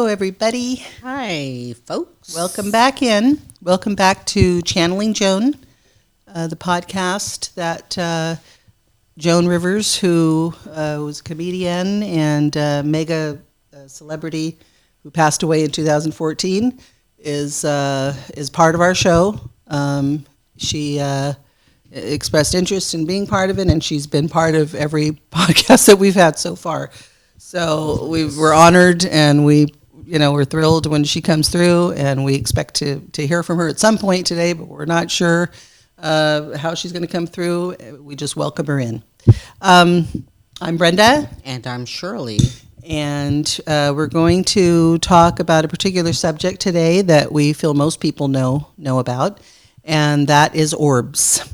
Hello, everybody. Hi, folks. Welcome back in. Welcome back to Channeling Joan, the podcast that Joan Rivers, who was a comedian and mega celebrity who passed away in 2014, is part of our show. She expressed interest in being part of it, and she's been part of every podcast that we've had so far. So we're honored, and we're thrilled when she comes through, and we expect to hear from her at some point today, but we're not sure how she's going to come through. We just welcome her in. I'm Brenda. And I'm Shirley. And we're going to talk about a particular subject today that we feel most people know about, and that is orbs.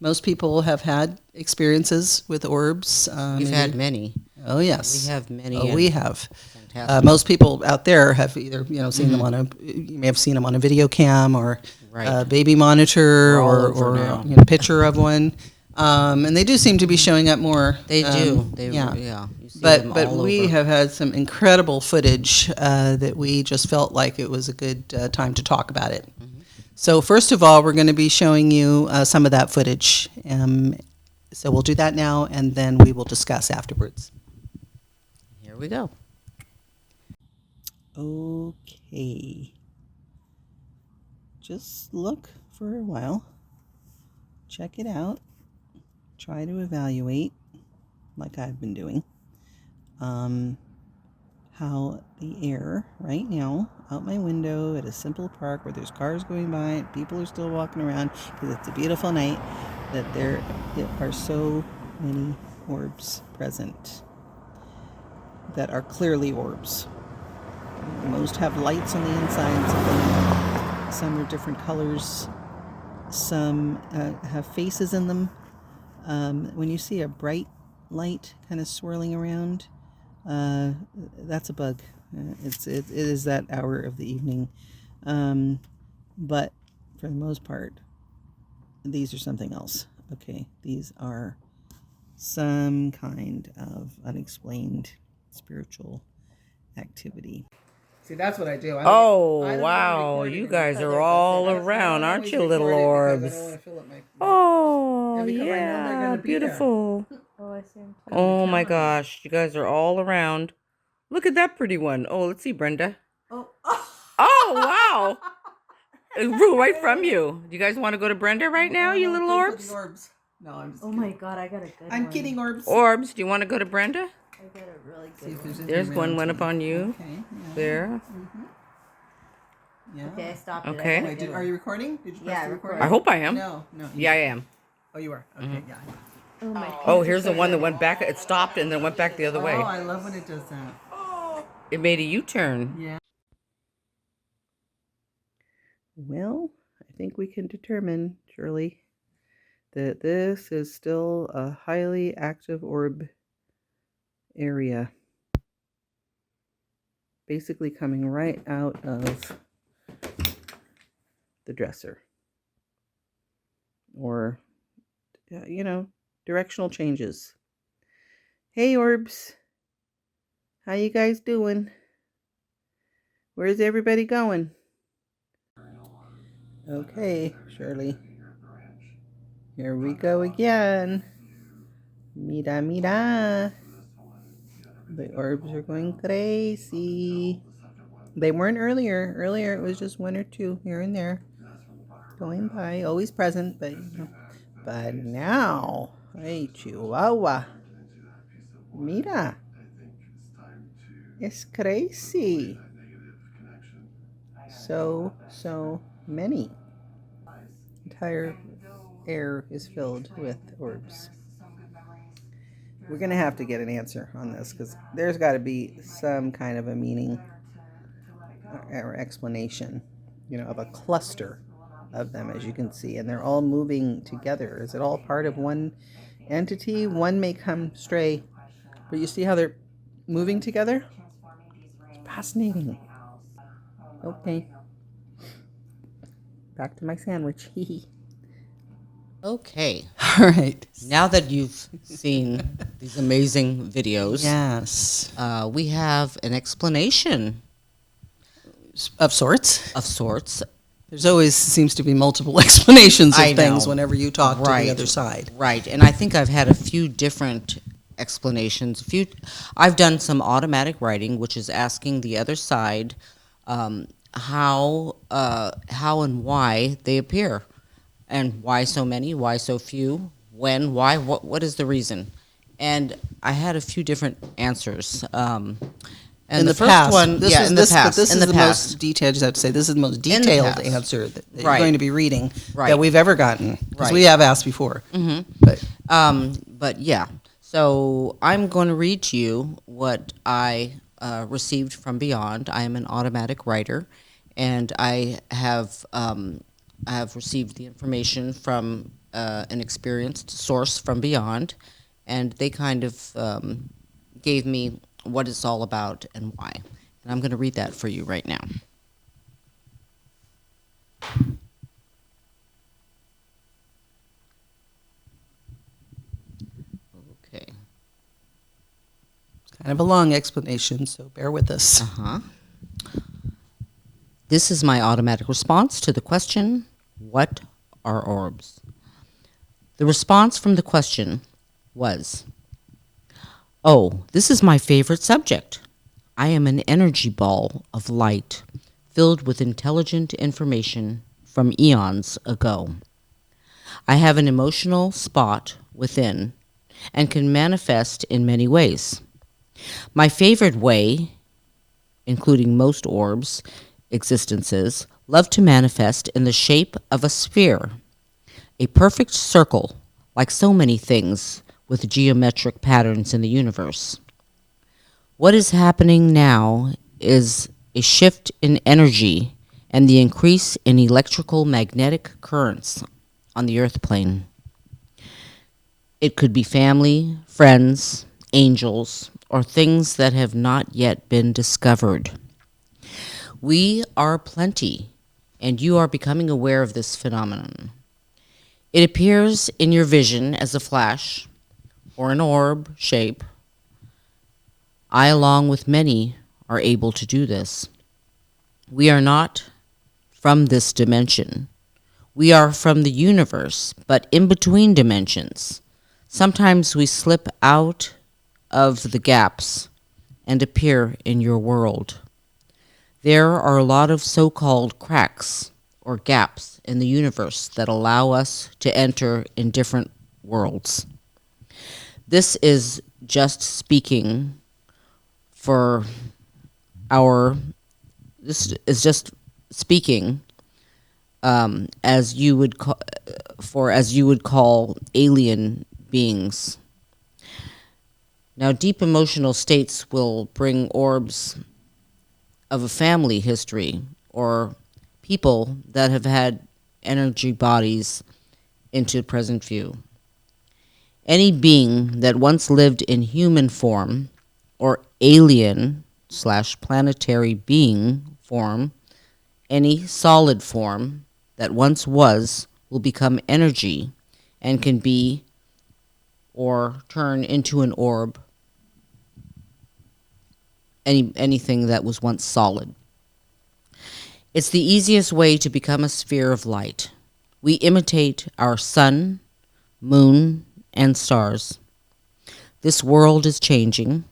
Most people have had experiences with orbs. We've had many. Oh, yes. We have many. Oh, we have. Fantastic. Most people out there have either seen them you may have seen them on a video cam or a baby monitor or picture of one. And they do seem to be showing up more. They do. Yeah. You see But them all we over. have had some incredible footage that we just felt like it was a good time to talk about it. Mm-hmm. So first of all, we're going to be showing you some of that footage. So we'll do that now, and then we will discuss afterwards. Here we go. Okay. Just look for a while. Check it out. Try to evaluate, like I've been doing, how the air right now out my window at a simple park where there's cars going by and people are still walking around because it's a beautiful night, that there are so many orbs present that are clearly orbs. Most have lights on the insides of them. Some are different colors. Some have faces in them. When you see a bright light kind of swirling around, that's a bug. It is that hour of the evening. But for the most part, these are something else. Okay, these are some kind of unexplained spiritual activity. See, that's what I do. Wow, you guys are all around, aren't you, little orbs? Oh, yeah, beautiful. Oh my gosh, you guys are all around. Look at that pretty one. Oh, let's see, Brenda. Oh, wow. It grew right from you. Do you guys want to go to Brenda right now, you little orbs? No, I'm just kidding. My God, I got a good one. I'm kidding, orbs. Orbs, do you want to go to Brenda? I got a really good one. There's one went up on you. Okay. Yeah. There. Mm-hmm. Yeah. Okay, I stopped it. Okay. Wait, are you recording? Did you press the recording? I hope I am. No. Yeah, I am. Oh, you are? Okay, yeah. Oh, my Oh, here's the one that went back. It stopped and then went back the other way. Oh, I love when it does that. It made a U-turn. Yeah. Well, I think we can determine, Shirley, that this is still a highly active orb area. Basically coming right out of the dresser. Or, directional changes. Hey, orbs. How you guys doing? Where's everybody going? Okay, Shirley. Here we go again. Mira. The orbs are going crazy. They weren't earlier. Earlier it was just one or two here and there. Going by, always present, but now, hey, Chihuahua. Mira. It's crazy. So many. Entire air is filled with orbs. We're going to have to get an answer on this because there's got to be some kind of a meaning or explanation, of a cluster of them, as you can see, and they're all moving together. Is it all part of one entity? One may come stray, but you see how they're moving together? Fascinating. Okay. Back to my sandwich. Okay. All right. Now that you've seen these amazing videos, Yes. we have an explanation Of sorts. of sorts. There's always seems to be multiple explanations of I things know. whenever you talk to Right. the other side. Right, and I think I've had a few different explanations. I've done some automatic writing, which is asking the other side how and why they appear, and why so many, why so few, when, why, what is the reason? And I had a few different answers. And In the the first past, one, this yeah, is in the this, past, but this in is the the past. most detailed. I just have to say, this is the most the detailed past. answer that you're Right. going to be reading Right. that we've ever gotten, because we Right. have asked before. Mm-hmm. But But yeah, so I'm going to read to you what I received from Beyond. I am an automatic writer, and I have received the information from an experienced source from Beyond, and they kind of gave me what it's all about and why. And I'm going to read that for you right now. Okay. it's kind of a long explanation, so bear with us. Uh-huh. This is my automatic response to the question, what are orbs? The response from the question was, oh, this is my favorite subject. I am an energy ball of light filled with intelligent information from eons ago. I have an emotional spot within and can manifest in many ways. My favorite way, including most orbs' existences, love to manifest in the shape of a sphere, a perfect circle, like so many things with geometric patterns in the universe. What is happening now is a shift in energy and the increase in electrical magnetic currents on the earth plane. It could be family, friends, angels, or things that have not yet been discovered. We are plenty, and you are becoming aware of this phenomenon. It appears in your vision as a flash or an orb shape. I, along with many, are able to do this. We are not from this dimension. We are from the universe, but in between dimensions. Sometimes we slip out of the gaps and appear in your world. There are a lot of so-called cracks or gaps in the universe that allow us to enter in different worlds. This is just speaking for this is just speaking as you would call alien beings. Now, deep emotional states will bring orbs of a family history or people that have had energy bodies into present view. Any being that once lived in human form or alien/planetary being form, any solid form that once was will become energy and can be or turn into an orb, anything that was once solid. It's the easiest way to become a sphere of light. We imitate our sun, moon, and stars. This world is changing.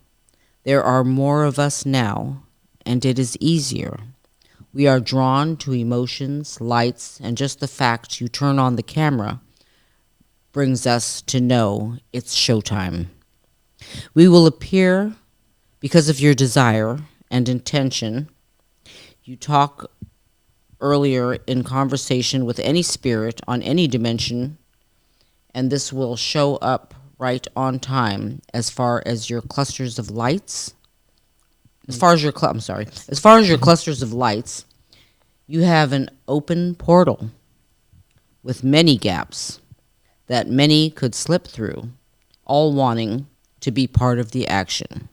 There are more of us now, and it is easier. We are drawn to emotions, lights, and just the fact you turn on the camera brings us to know it's showtime. We will appear because of your desire and intention. You talk earlier in conversation with any spirit on any dimension, and this will show up right on time as far as your clusters of lights. As far as your clusters of lights, you have an open portal with many gaps that many could slip through, all wanting to be part of the action.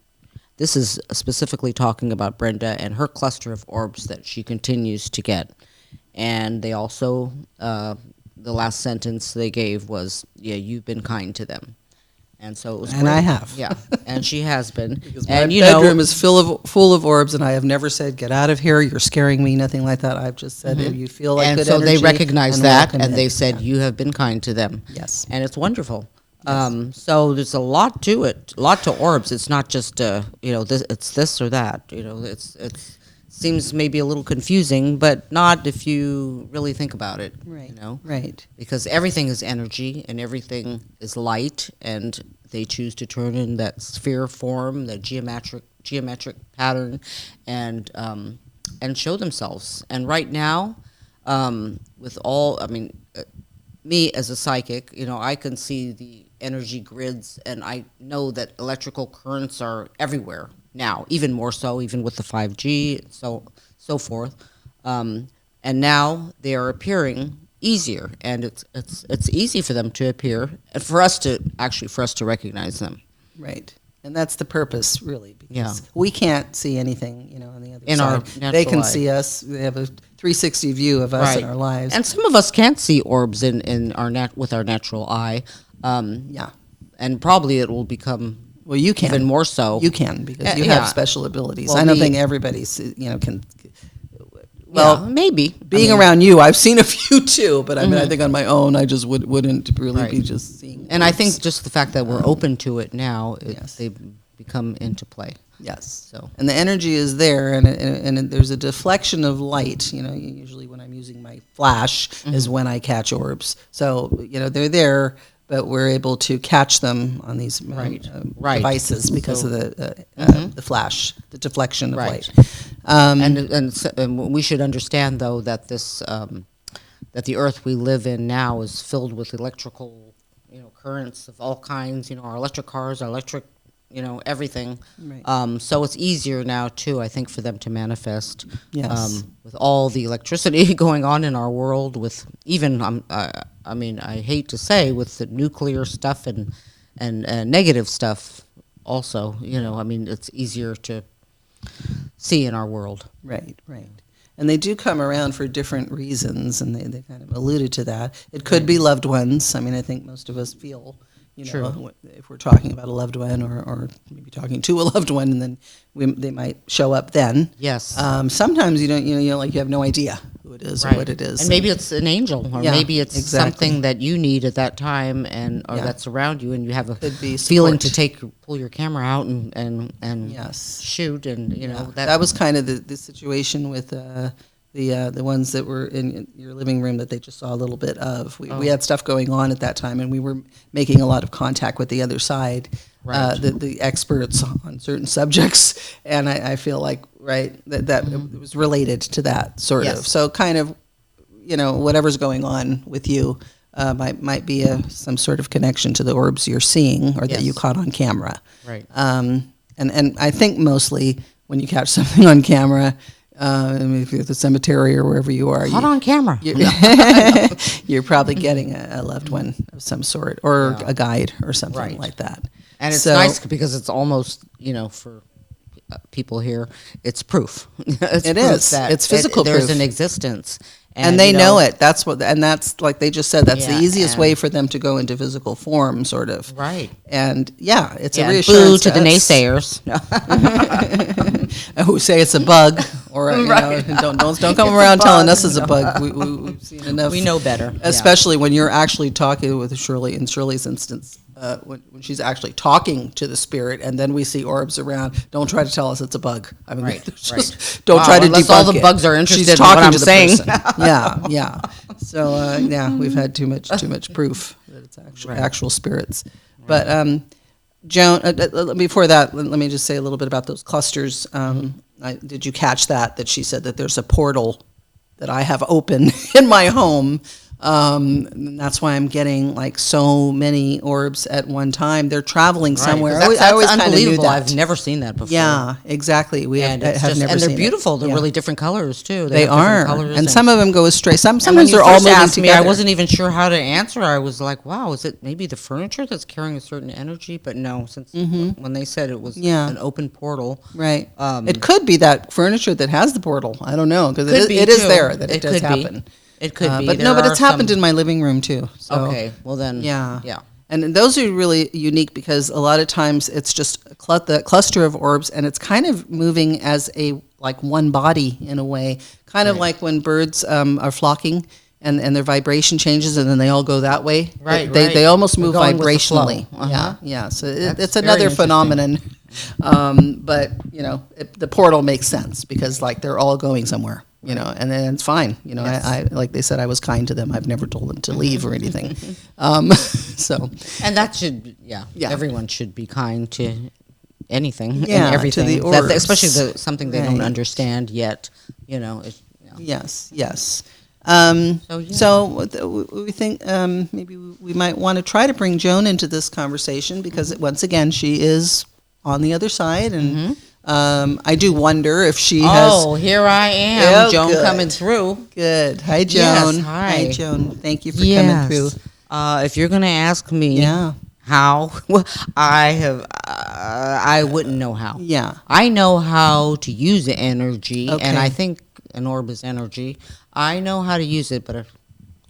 This is specifically talking about Brenda and her cluster of orbs that she continues to get. And they also the last sentence they gave was, "Yeah, you've been kind to them." And so it was And great. I have. Yeah, and she has been. Because And my bedroom is full of orbs, and I have never said, "Get out of here! You're scaring me." Nothing like that. I've just said, "If you feel like and good so energy," they recognized and that, welcome and it. they said, Yeah. "You have been kind to them." Yes. And it's wonderful. So there's a lot to it, a lot to orbs. It's not just this, it's this or that. It's seems maybe a little confusing, but not if you really think about it. Right. You know, Right. because everything is energy and everything is light, and they choose to turn in that sphere form, the geometric pattern, and show themselves. And right now, with all, I mean, me as a psychic, I can see the energy grids, and I know that electrical currents are everywhere now, even more so, even with the 5G, and so forth. And now they are appearing easier, and it's easy for them to appear, and for us to recognize them. Right. And that's the purpose, really, because Yeah. we can't see anything, on the other In our side. natural They can eye. see us. They have a 360 view of us Right. and our lives. And some of us can't see orbs in our with our natural eye, yeah. and probably it will become Well, you can. even more so. You can, because you Yeah. have special abilities. Well, I don't me- think everybody, can. Well, maybe Being around you, I've seen a few too, but I mean, I think on my own, I just wouldn't really be Right. just seeing. And I orbs. think just the fact that we're open to it now, Yes. they become into play. Yes. So And the energy is there, and there's a deflection of light. Usually when I'm using my flash is when I catch orbs. So they're there, but we're able to catch them on these Right. devices because So- of the flash, the deflection of Right. light. and we should understand though that this that the Earth we live in now is filled with electrical currents of all kinds. Our electric cars, our electric everything. Right. So it's easier now too, I think, for them to manifest. Yes. With all the electricity going on in our world, with even I mean, I hate to say, with the nuclear stuff and negative stuff also. I mean, it's easier to see in our world. Right, right. And they do come around for different reasons, and they kind of alluded to that. It could be loved ones. I mean, I think most of us feel, True. if we're talking about a loved one or maybe talking to a loved one, and then they might show up then. Yes. Sometimes you don't, like you have no idea who it is or what it is. And maybe it's an angel, or Yeah, maybe it's exactly. something that you need at that time, or Yeah. that's around you, and you have a Could be feeling support. to pull your camera out and Yes. shoot, and that was kind of the situation with the ones that were in your living room that they just saw a little bit of. We had stuff going on at that time, and we were making a lot of contact with the other side, Right. the experts on certain subjects, and I feel like that it was related to that sort Yes. of. So kind of, whatever's going on with you might be some sort of connection to the orbs you're seeing or that you Yes. caught on camera. Right. And I think mostly when you catch something on camera, if you're at the cemetery or wherever you are, Caught on camera. you're probably getting a loved one of some sort or Yeah. a guide or something Right. like that. And it's So- nice because it's almost, for people here, it's proof. It's It proof is. that It's physical there's proof. an existence. And they know it. That's like they just said, that's the Yeah, easiest and- way for them to go into physical form, sort of. Right. And yeah, it's a Yeah, and reassurance boo to the us. naysayers. No. Who say it's a bug, or don't come around telling us it's a bug. We've seen enough. We know better. Yeah. Especially when you're actually talking with Shirley. In Shirley's instance, when she's actually talking to the spirit, and then we see orbs around. Don't try to tell us it's a bug. I mean, Right, just right. don't Wow, try to unless debunk all the it. bugs are interested She's in talking what I'm to the saying. person. Yeah. So yeah, we've had too much proof that it's actual spirits. But Joan, before that, let me just say a little bit about those clusters. Did you catch that she said that there's a portal that I have open in my home? And that's why I'm getting like so many orbs at one time. They're traveling somewhere. Right, 'cause I always that's kind of knew unbelievable. that. I've never seen that before. Yeah, exactly. We And have it's never and they're seen it. beautiful. They're Yeah. really different colors too. They have different are, colors and some of them go astray. and when Sometimes you they're all first moving asked me, together. I wasn't even sure how to answer. I was like, "Wow, is it maybe the furniture that's carrying a certain energy?" But no, since when they said it was Yeah. an open portal, Right. It could be that furniture that has the portal. I don't know, because Could be, it is too. there that it It does could be. happen. It could be. But it's happened in my living room too. So, okay, well then, yeah. And those are really unique because a lot of times it's just the cluster of orbs, and it's kind of moving as like one body in a way, kind of like when birds are flocking. And their vibration changes, and then they all go that way. Right, They almost move going with the vibrationally. flow. Uh-huh. Yeah. So it's very another interesting. phenomenon. But the portal makes sense because like they're all going somewhere. And then it's fine. I like they said, I was kind to them. I've never told them to leave or anything. So. And that should, Yeah. everyone should be kind to anything Yeah, and everything, to the orbs. especially something they don't Right. understand yet. Yes. So, yeah. So we think maybe we might want to try to bring Joan into this conversation because once again she is on the other side, and I do wonder if she has. Oh, here I am, Oh, Joan, good. coming through. Good. Hi, Joan. Yes, hi. Joan. Thank you for coming through. If you're going to ask me how, I wouldn't know how. Yeah. I know how to use the energy, Okay. and I think an orb is energy. I know how to use it, but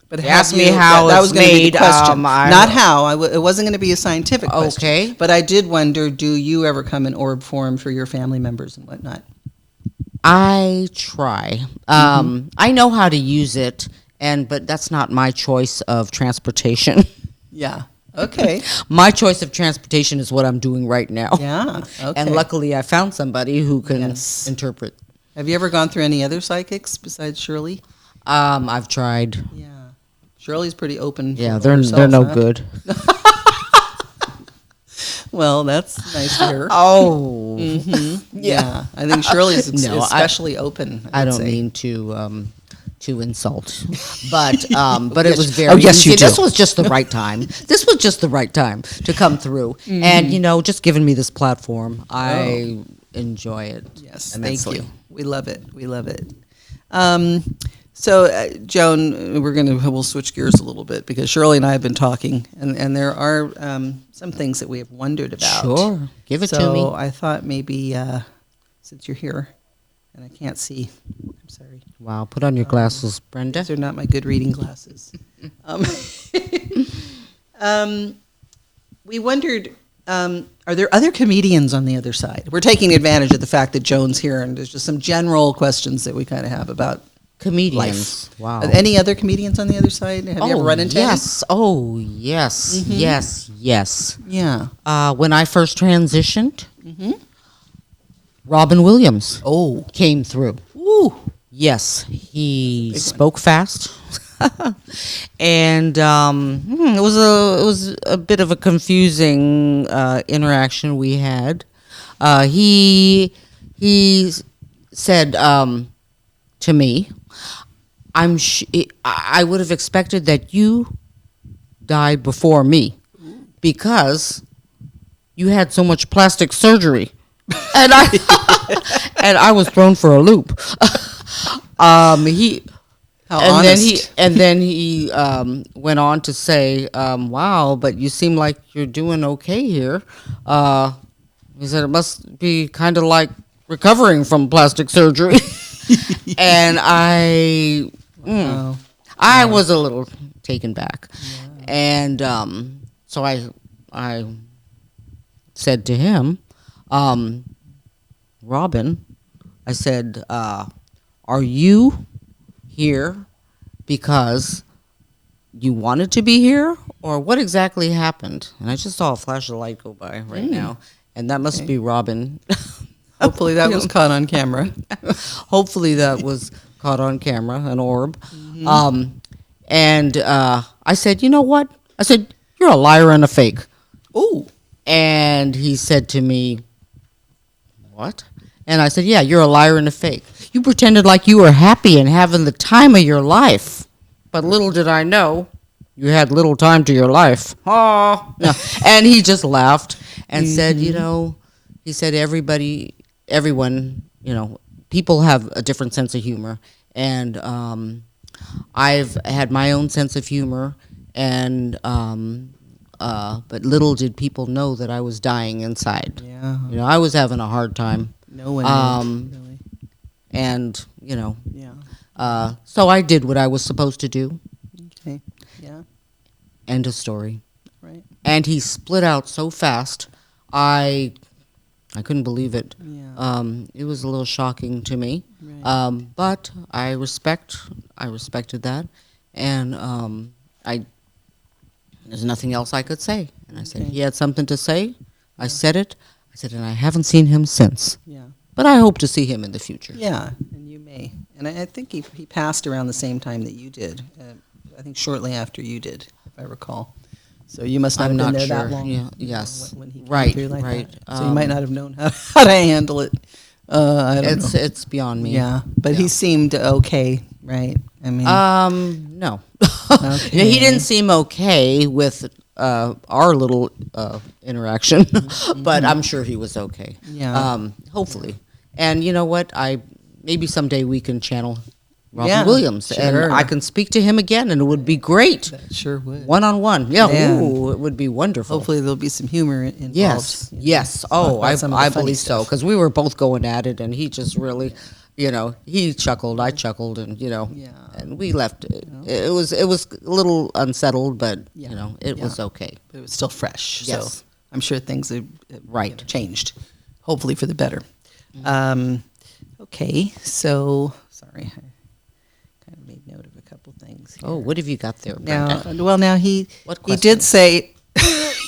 But ask me how that it's was going to be made, the question. I- Not how. It wasn't going to be a scientific question. Okay. But I did wonder, do you ever come in orb form for your family members and whatnot? I try. I know how to use it, but that's not my choice of transportation. Yeah. Okay. My choice of transportation is what I'm doing right now. Yeah. Okay. And luckily, I found somebody who can Yes. interpret. Have you ever gone through any other psychics besides Shirley? I've tried. Yeah. Shirley's pretty open. Yeah, for they're herself, no huh? good. Well, that's nice to hear. Oh, Yeah. I think Shirley's No, especially open. I would don't say. mean to insult, but it was very. Oh, yes, you easy. do. This was just the right time. This was just the right time to come through, and just giving me this platform, I enjoy it. Yes, immensely. thank you. We love it. We love it. Joan, we'll switch gears a little bit because Shirley and I have been talking, and there are some things that we have wondered about. Sure, give it to me. So I thought maybe since you're here, and I can't see, I'm sorry. Wow, put on your glasses, Brenda. These are not my good reading glasses. We wondered, are there other comedians on the other side? We're taking advantage of the fact that Joan's here, and there's just some general questions that we kind of have about Comedians. life. Wow. Are any other comedians on the other side? Have you ever run into yes. Oh, yes. Yes. any? Yeah. When I first transitioned, Robin Williams came through. Ooh. Yes, he spoke fast, and it was a bit of a confusing interaction we had. He said to me, I would have expected that you died before me because you had so much plastic surgery, and I was thrown for a loop. How honest. Then he went on to say, "Wow, but you seem like you're doing okay here." He said it must be kind of like recovering from plastic surgery, and I was a little taken back, and so I said to him, Robin, I said, are you here because you wanted to be here, or what exactly happened? And I just saw a flash of light go by right now, and that must be Robin. Hopefully that was caught on camera. Hopefully that was caught on camera, an orb. And I said, you know what? I said, you're a liar and a fake. Ooh. And he said to me, what? And I said, yeah, you're a liar and a fake. You pretended like you were happy and having the time of your life. But little did I know, you had little time to your life. Oh. No. And he just laughed and said, he said everyone, people have a different sense of humor. And I've had my own sense of humor. And but little did people know that I was dying inside. Yeah. I was having a hard time. No one knows, really. And, Yeah. So I did what I was supposed to do. Okay. Yeah. End of story. Right. And he split out so fast. I couldn't believe it. Yeah. It was a little shocking to me. Right. But I respected that, and I there's nothing else I could say. And I said Okay. he had something to say. I said it. I said, and I haven't seen him since. Yeah. But I hope to see him in the future. Yeah, and you may. And I think he passed around the same time that you did. I think shortly after you did, if I recall. So you must not I'm have been not there sure. that long. Yeah, yes. When he came Right, through like right. that. So you might not have known how to handle it. I don't know. It's beyond me. Yeah, but he seemed okay, right? I mean, No. Okay. Yeah, he didn't seem okay with our little interaction, but I'm sure he was okay. Yeah. Hopefully. And you know what? Maybe someday we can channel Robin Yeah, Williams, sure. and I can speak to him again, and it would be great. that sure would. One-on-one. Yeah, Man. ooh, it would be wonderful. Hopefully there'll be some humor involved. Yes, you know, yes. talk Oh, about some of the I funny believe so, stuff. because we were both going at it, and he just really, he chuckled, I chuckled, and Yeah. and we left. It was a little unsettled, but Yeah. it Yeah. was okay. But it was still fresh. Yes. So I'm sure things have Right. changed, hopefully for the better. Okay, so sorry, I kind of made note of a couple things here. Oh, what have you got there, Now, Brenda? well, now he What he question? did say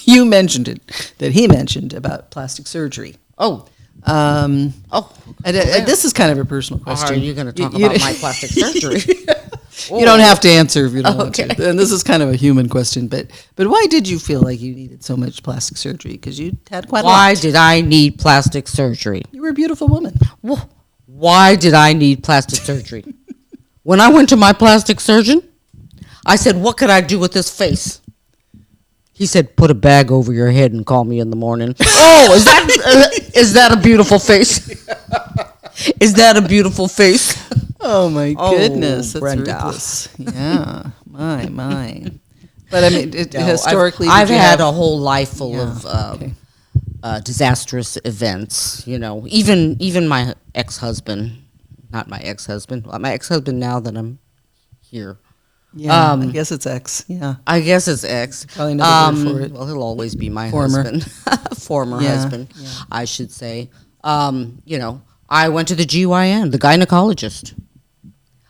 you mentioned it that he mentioned about plastic surgery. Oh, Um, oh. and, this is kind of a personal question. Are you going to talk You- about my plastic surgery? You don't have to answer if you don't want Okay. to. And this is kind of a human question, but why did you feel like you needed so much plastic surgery? Because you had quite a lot. Why did I need plastic surgery? You were a beautiful woman. Why did I need plastic surgery? When I went to my plastic surgeon, I said, what could I do with this face? He said, put a bag over your head and call me in the morning. Oh, is that a beautiful face? Is that a beautiful face? Oh my Oh, goodness, that's Brenda. ruthless. Yeah, my. But I mean, No, historically, I've did you had have, a whole life full Yeah, of okay. disastrous events. Even my ex-husband, not my ex-husband, my ex-husband now that I'm here. Yeah, I guess it's X. Yeah, I guess it's ex. Probably another word for it. Well, he'll always be my Former. husband, former Yeah, husband, yeah. I should say. I went to the GYN, the gynecologist.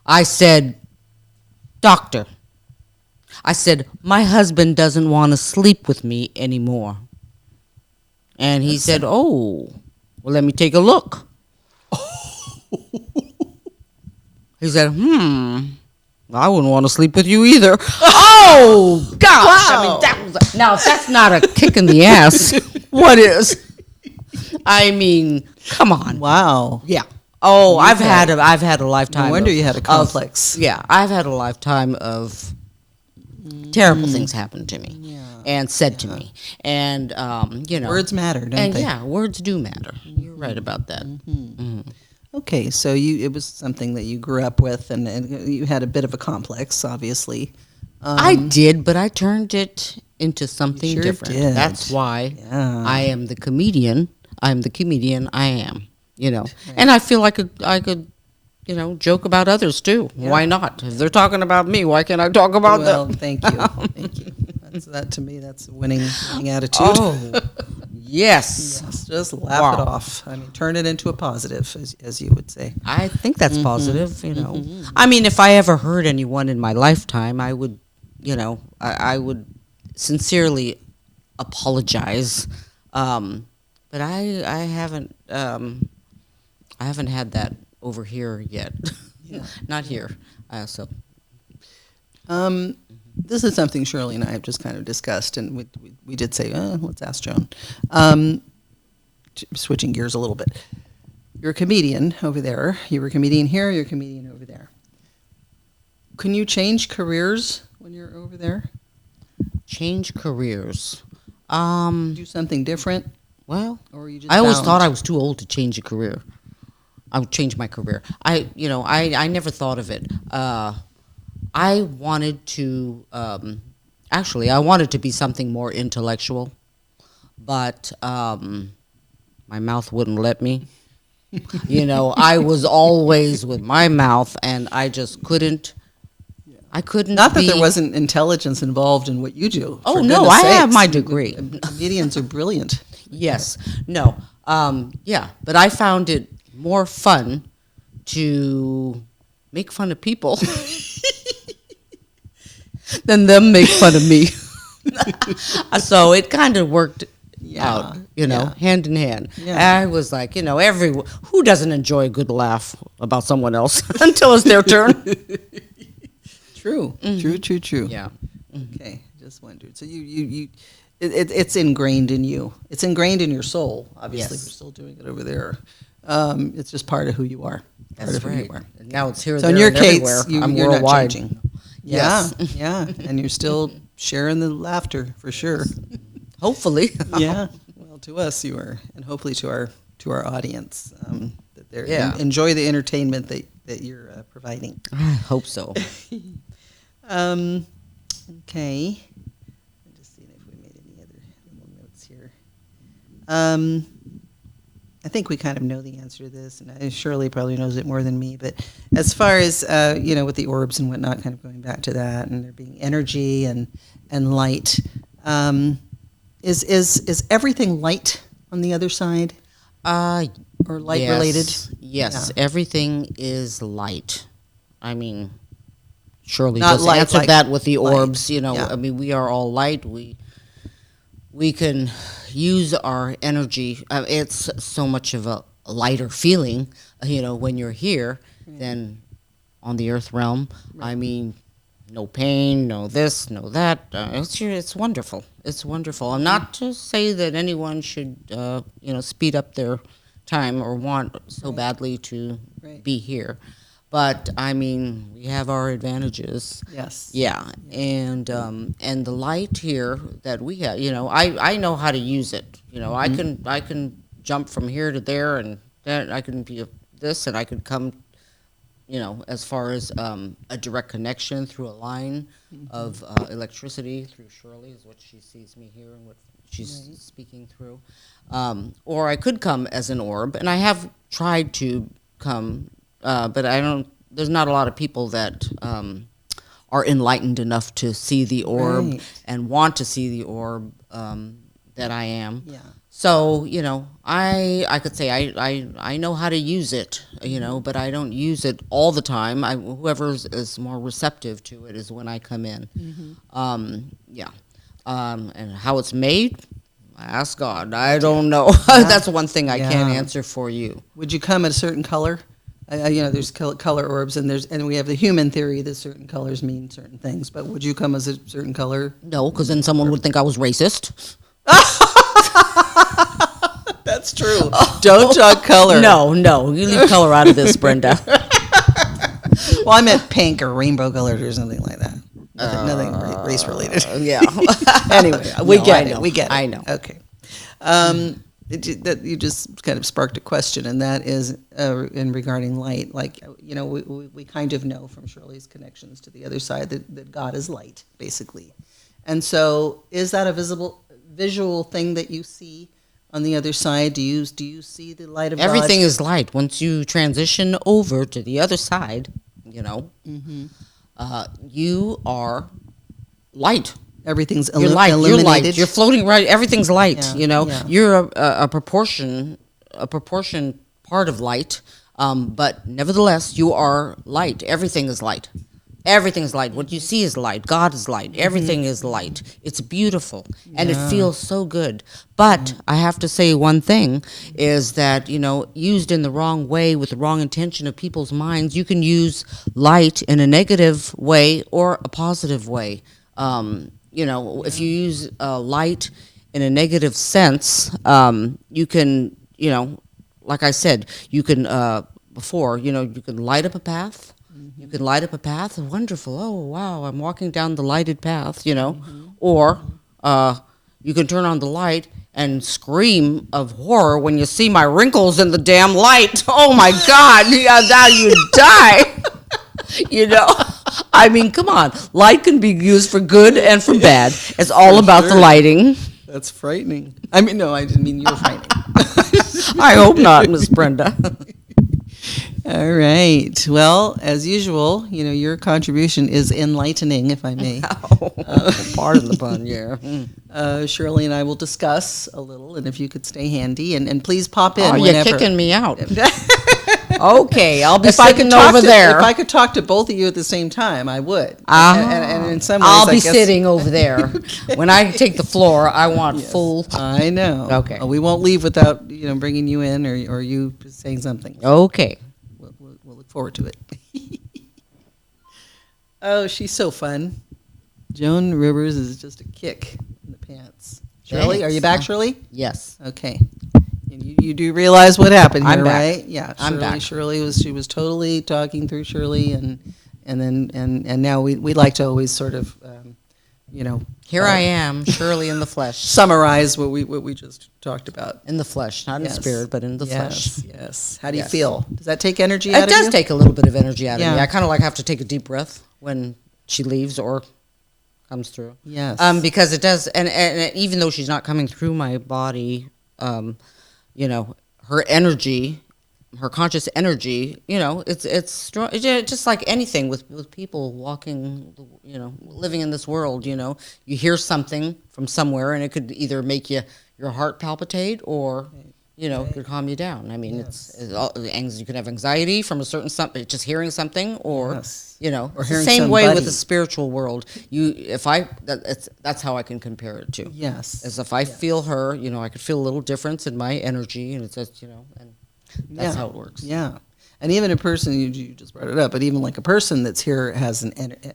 I said, doctor, I said, my husband doesn't want to sleep with me anymore. And he said, oh, well, let me take a look. He said, I wouldn't want to sleep with you either. Oh, gosh. Wow. I mean, now, if that's not a kick in the ass, what is? I mean, come on. wow. Yeah. Oh, I've had a lifetime. No wonder of- you had a complex. Yeah, I've had a lifetime of terrible things happen to me Yeah. and said to me, and Words matter, don't and they? yeah, words do matter. You're right about that. Okay, so it was something that you grew up with, and you had a bit of a complex, obviously. I did, but I turned it into something sure different. did. That's why Yeah. I am the comedian. I'm the comedian I am. And I feel like I could, joke about others too. Why not? If they're talking about me, why can't I talk about Well, them? thank you, thank you. That to me, that's a winning attitude. Oh, yes. Yes, just laugh it Wow. off. I mean, turn it into a positive, as you would say. I think that's positive, I mean, if I ever hurt anyone in my lifetime, I would, I would sincerely apologize. But I haven't had that over here yet. Yeah. Not here. So This is something Shirley and I have just kind of discussed, and we did say, let's ask Joan. Switching gears a little bit. You're a comedian over there. You were a comedian here. You're a comedian over there. Can you change careers when you're over there? change careers. Do something different? Well, Or you just I always bound? thought I was too old to change a career. I would change my career. I never thought of it. I wanted to, I wanted to be something more intellectual, but my mouth wouldn't let me. You know, I was always with my mouth, and I just couldn't. I couldn't. Not that there wasn't intelligence involved in what you do. Oh, for no, goodness I have sakes. my degree. Comedians are brilliant. Yes. No. Yeah. But I found it more fun to make fun of people than them make fun of me. So it kind of worked out, you know, hand in hand. Yeah. I was like, you know, who doesn't enjoy a good laugh about someone else until it's their turn? True. True. Yeah. Okay, just wondered. So it's ingrained in you. It's ingrained in your soul. Obviously, Yes. you're still doing it over there. It's just part of who you are. That's right. And now it's here, So there, in your and case, everywhere. you're I'm not worldwide. changing. Yes. Yeah, and you're still sharing the laughter for sure. Hopefully. Yeah. Well, to us you are, and hopefully to our audience, that they Yeah. enjoy the entertainment that you're providing. I hope so. Okay. I'm just seeing if we made any other little notes here. I think we kind of know the answer to this, and Shirley probably knows it more than me. But as far as with the orbs and whatnot, kind of going back to that, and there being energy and light, is everything light on the other side, or light related? Yes, Yeah. everything is light. I mean, Shirley Not just light, answered like that with the light. orbs. You know, Yeah. I mean, we are all light. We can use our energy. It's so much of a lighter feeling, you know, when you're here than on the earth realm. I mean, no pain, no this, no that. It's wonderful. It's wonderful. And not to say that anyone should, speed up their time or want so badly to be here. But I mean, we have our advantages. Yes. Yeah, and the light here that we have, you know, I know how to use it. You know, I can jump from here to there, and that I can be this, and I could come, you know, as far as a direct connection through a line of electricity through Shirley is what she sees me here and what she's speaking through, or I could come as an orb, and I have tried to come. But I don't. There's not a lot of people that are enlightened enough to see the orb and want to see the orb that I am. Yeah. So you know, I could say I know how to use it. You know, but I don't use it all the time. Whoever is more receptive to it is when I come in. And how it's made. Ask God. I don't know. That's one thing I can't answer for you. Would you come at a certain color? There's color orbs, and we have the human theory that certain colors mean certain things. But would you come as a certain color? No, because then someone would think I was racist. That's true. Don't talk color. No, you leave color out of this, Brenda. Well, I meant pink or rainbow colored or something like that. Nothing race related. Yeah. Anyway, we get it. I know. Okay. That you just kind of sparked a question, and that is in regarding light. Like, you know, we kind of know from Shirley's connections to the other side that God is light, basically. And so, is that a visual thing that you see on the other side? Do you see the light of Everything God? is light. Once you transition over to the other side, you know, you are light. Everything's You're light. You're eliminated. light. You're floating right. Everything's light. Yeah, You know, yeah. you're a proportion part of light. But nevertheless, you are light. Everything is light. Everything is light. What you see is light. God is light. Everything is light. It's beautiful, and it feels so good. But I have to say one thing is that, you know, used in the wrong way with the wrong intention of people's minds, you can use light in a negative way or a positive way. You know, if you use light in a negative sense, you can, you know, like I said, you can, before, you know, you can light up a path. You can light up a path. Wonderful. Oh, wow, I'm walking down the lighted path, you know. Or you can turn on the light and scream of horror when you see my wrinkles in the damn light. Oh, my God. Yeah, now you die. You know, I mean, come on. Light can be used for good and for bad. It's all about the lighting. That's frightening. I mean, no, I didn't mean you were frightening. I hope not, Miss Brenda. All right. Well, as usual, your contribution is enlightening, if I may. Pardon the pun, yeah. Shirley and I will discuss a little, and if you could stay handy, and please pop in Oh, you're whenever. kicking me out. Okay, I'll be If I could sitting talk over to- there. If I could talk to both of you at the same time, I would. And in some ways, I'll I be guess- sitting over there. When I take the floor, I want full. I know. Okay. We won't leave without bringing you in or you saying something. Okay. We'll look forward to it. Oh, she's so fun. Joan Rivers is just a kick in the pants. Shirley, are you back, Shirley? Yes. Okay. And you do realize what happened here, I'm back. right? Yeah. I'm back. Shirley was totally talking through Shirley, and now we like to always sort of Here I am, Shirley in the flesh. summarize what we just talked about. In the flesh, not in Yes. spirit, but in the flesh. Yes. How do you Yes. feel? Does that take energy out It of you? does take a little bit of energy out of Yeah. me. I kind of have to take a deep breath when she leaves or comes through. Yes. Because it does, and even though she's not coming through my body, her energy, her conscious energy, it's strong. It's just like anything with people walking, living in this world. You hear something from somewhere, and it could either make your heart palpitate or. It could calm you down. I mean, you could have anxiety from a certain something, just hearing something, or Yes. or Or it's hearing the same way with somebody. the spiritual world. That's how I can compare it to. Yes. As if I feel her, I could feel a little difference in my energy, and it's just, and that's how it works. Yeah. And even a person, you just brought it up, but even like a person that's here has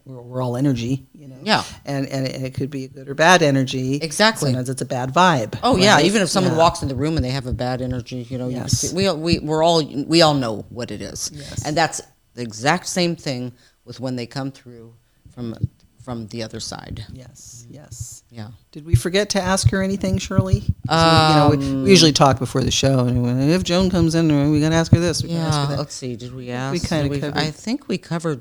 we're all energy, Yeah. And it could be a good or bad energy. Exactly. Sometimes it's a bad vibe. Oh yeah, right? even if someone Yeah. walks in the room and they have a bad energy, you can Yes. see, we all know what it is. Yes. And that's the exact same thing with when they come through from the other side. Yes, yes. Yeah. Did we forget to ask her anything, Shirley? We usually talk before the show. And if Joan comes in, we got to ask her this. We gotta ask her Yeah, that. let's see. Did we ask? We kinda covered- I think we covered.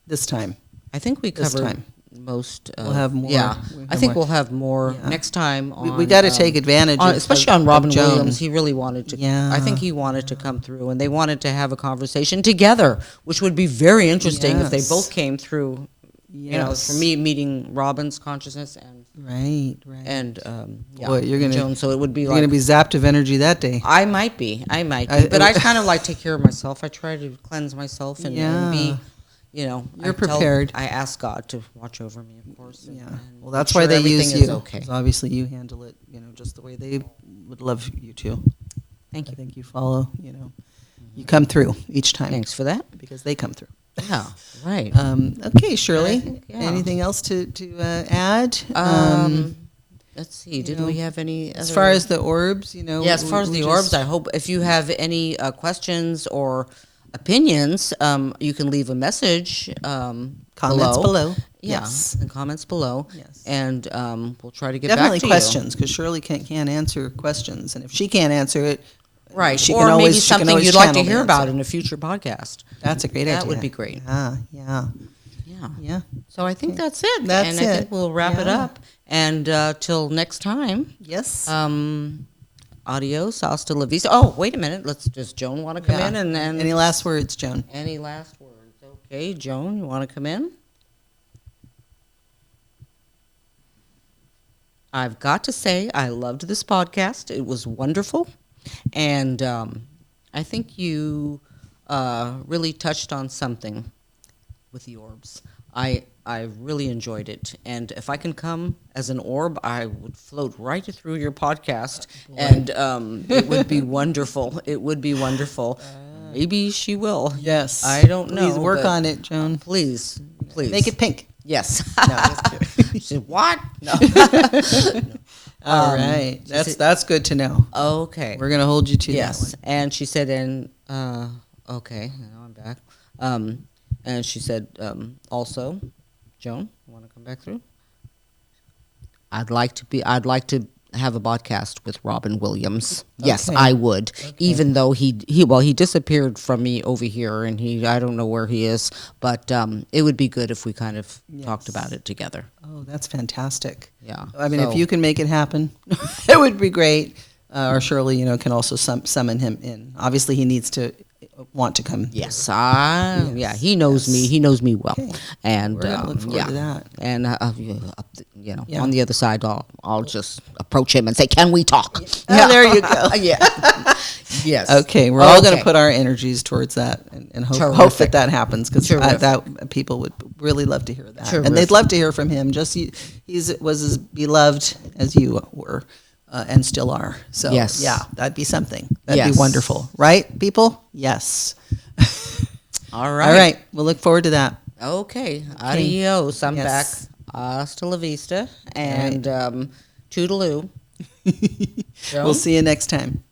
This time. I think we This covered time. most. We'll have more. Yeah, We'll I have think more. we'll have more Yeah. next time. We got to take advantage of especially of on Robin Joan. Williams. He really wanted to. Yeah. I think he wanted to come through, and they wanted to have a conversation together, which would be very interesting if they Yes. both came through. Yes. For me, meeting Robin's consciousness and Right. Boy, you're gonna- Joan, so it would be You're like going to be zapped of energy that day. I might be, I- but I kind of like take care of myself. I try to cleanse myself and be, You're I prepared. I ask God to watch over me, of course. Yeah. and Well, that's make why sure they everything use is you. Okay. 'Cause obviously, you handle it, just the way they would love you to. Thank I you. think you follow. You come through each time. Thanks for that. Because they come through. Yeah. Right. Okay, Shirley. think, yeah. Anything else to add? Let's see. Did we have any? As other- far as the orbs, yeah, as far as we the just- orbs, I hope if you have any questions or opinions, you can leave a message. Comments below. Yeah, Yes. in comments below. Yes. And we'll try to get Definitely back to questions, because Shirley can't answer questions, and if she can't answer it, you. Right. she or can maybe always she can something always you'd like to channel the hear about answer. in a future podcast. That's a great idea. That would be great. Yeah. Yeah. Yeah. So I think that's it. That's and I think it. we'll wrap it Yeah. up. And till next time. Yes. Adios, hasta la vista. Oh, wait a minute. Does Joan want to come in? And then Any last words, Joan? any last words? Okay, Joan, you want to come in? I've got to say, I loved this podcast. It was wonderful. And I think you really touched on something with the orbs. I really enjoyed it. And if I can come as an orb, I would float right through your podcast. And it would be wonderful. It would be wonderful. Maybe she will. Yes. I don't know. Please work but on it, Joan. Please. Make it pink. Yes. No, just kidding. She said, what? No. All right. That's good to know. Okay. We're going to hold you to Yes. that one. And she said, okay, now I'm back. And she said, also, Joan, you want to come back through? I'd like to have a podcast with Robin Williams. Yes, Okay. I would. Even though he disappeared from me over here, and I don't know where he is, but it would be good if we kind of talked about it together. Oh, that's fantastic. Yeah. I mean, So- if you can make it happen, it would be great. or Shirley, can also summon him in. Obviously, he needs to want to come. Yes, yeah, he knows me. He knows me well, Okay. and We're gonna look forward to that. And Yeah. on the other side, I'll just approach him and say, "Can we talk?" Oh, there you go. Yeah. Yes. Okay, we're all going to put our energies towards that and hope that happens, because that people would really love to hear that, and they'd love to hear from him. Just he was as beloved as you were, and still are. So yes, yeah, that'd be something. That'd be wonderful, right, people? Yes. All right. All right. We'll look forward to that. Okay. Adios. I'm back. Hasta la vista, and toodaloo. We'll see you next time.